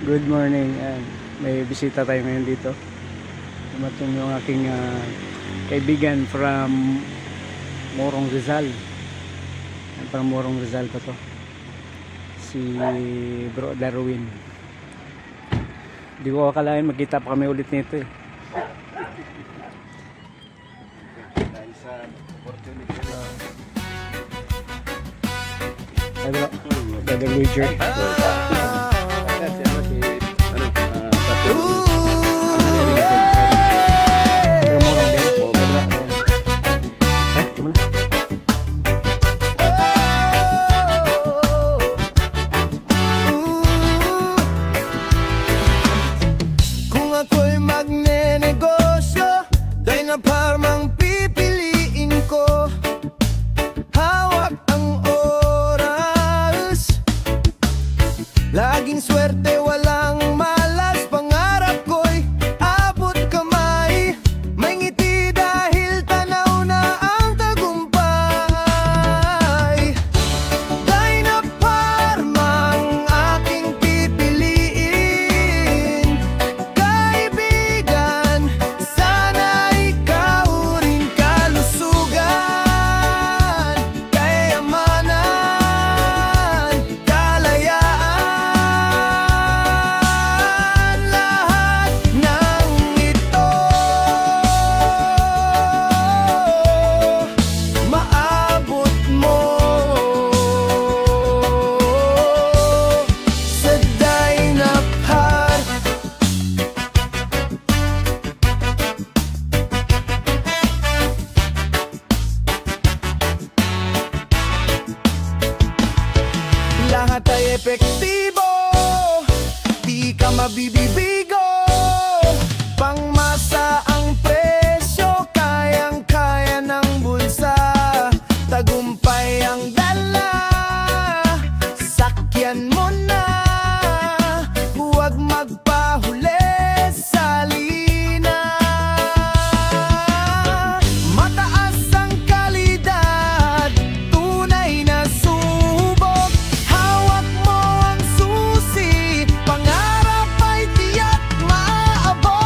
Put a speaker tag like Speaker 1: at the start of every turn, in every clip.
Speaker 1: Good morning. May bisita tayo ngayon dito. Dumating yung aking kaibigan from Morong Rizal. From Morong Rizal pa to. Si Bro Darwin. Di ko akalain magkita pa kami ulit nito eh.
Speaker 2: Dahil sa opportunity.
Speaker 1: Ay bro, Brother Luger.
Speaker 3: Parmang pipiliin ko, hawak ang oras, laging swerte, walang malas. Pangarap ko'y abot kamay, may ngiti dahil tanaw na ang tagumpay. Dina Parmang aking pipiliin, kaibigan, sana ikaw rin. Kalusugan, kayamanan, kalayaan, lahat ng ito maabot mo sa Dynapar. Lahat ay epektibo, di ka mabibibigo. Pangmasa ang presyo, kayang-kaya ng bulsa. Tagumpay ang dala, sakyan mo na. Huwag magpahuli sa lina. Mataas ang kalidad, tunay na subok. Hawak mo ang susi, pangarap ay tiyak maabot.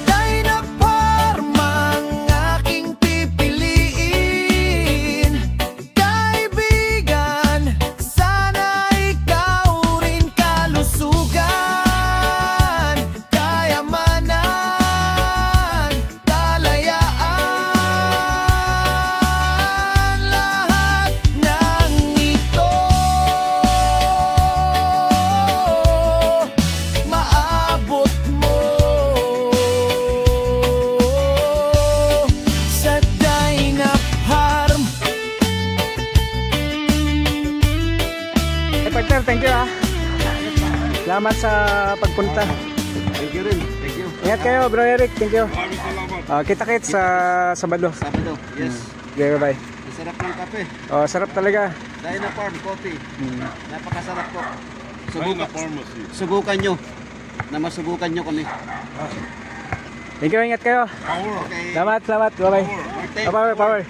Speaker 3: Dina Parmang aking pipiliin, kaibigan, sana ikaw rin. Kalusugan, kayamanan, kalayaan, lahat ng ito maabot mo sa Dynapar.
Speaker 1: Hey partner, thank you ah. Salamat sa pagpunta.
Speaker 2: Thank you rin. Thank you.
Speaker 1: Ingat kayo Bro Eric, thank you. Kita-kits sa Sabado.
Speaker 2: Sabado. Yes.
Speaker 1: Okay, bye.
Speaker 2: Ang sarap ng kape.
Speaker 1: Oh, sarap talaga.
Speaker 2: Dynapar Coffee. Napakasarap po. Subukan nyo. Na masubukan nyo kami.
Speaker 1: Thank you, ingat kayo.
Speaker 2: Okay.
Speaker 1: Salamat, bye-bye.
Speaker 2: Power.
Speaker 1: Power.